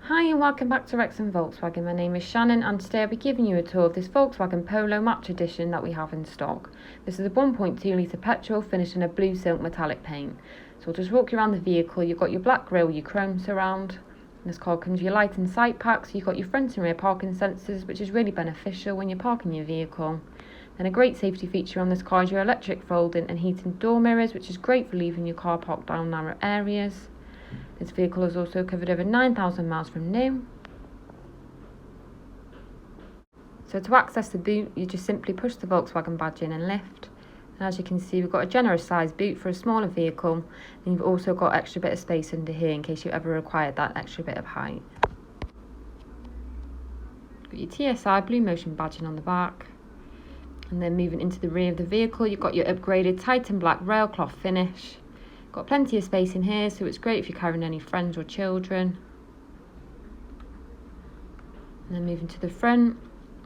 Hi and welcome back to Wrexham Volkswagen. My name is Shannon and today I'll be giving you a tour of this Volkswagen Polo match edition that we have in stock. This is a 1.2 litre petrol finished in a blue silk metallic paint. So I'll just walk you around the vehicle. You've got your black grille, your chrome surround. This car comes with your light and sight packs. You've got your front and rear parking sensors, which is really beneficial when you're parking your vehicle. And a great safety feature on this car is your electric folding and heating door mirrors, which is great for leaving your car parked down narrow areas. This vehicle is also covered over 9,000 miles from new. So to access the boot, you just simply push the Volkswagen badge in and lift. And as you can see, we've got a generous sized boot for a smaller vehicle. And you've also got extra bit of space under here in case you ever required that extra bit of height. Got your TSI Blue Motion badging on the back. And then moving into the rear of the vehicle, you've got your upgraded Titan black rail cloth finish. Got plenty of space in here, so it's great if you're carrying any friends or children. And then moving to the front,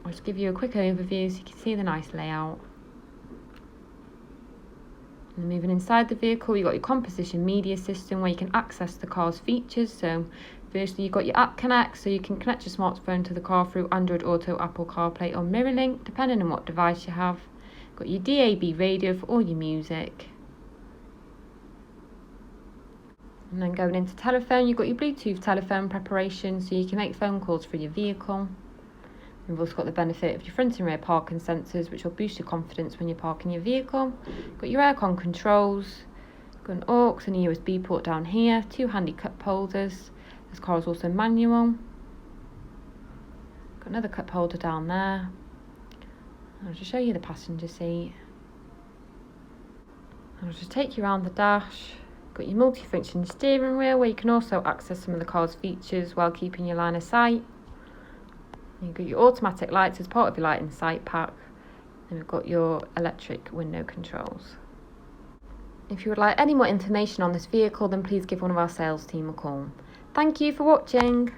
I'll just give you a quick overview so you can see the nice layout. And then moving inside the vehicle, you've got your composition media system where you can access the car's features. So firstly, you've got your app connect, so you can connect your smartphone to the car through Android Auto, Apple CarPlay or MirrorLink, depending on what device you have. Got your DAB radio for all your music. And then going into telephone, you've got your Bluetooth telephone preparation so you can make phone calls through your vehicle. You've also got the benefit of your front and rear parking sensors, which will boost your confidence when you're parking your vehicle. Got your aircon controls, got an aux and a USB port down here, two handy cup holders. This car is also manual. Got another cup holder down there. I'll just show you the passenger seat. I'll just take you around the dash. Got your multi-function steering wheel where you can also access some of the car's features while keeping your line of sight. You've got your automatic lights as part of your light and sight pack. And we've got your electric window controls. If you would like any more information on this vehicle, then please give one of our sales team a call. Thank you for watching.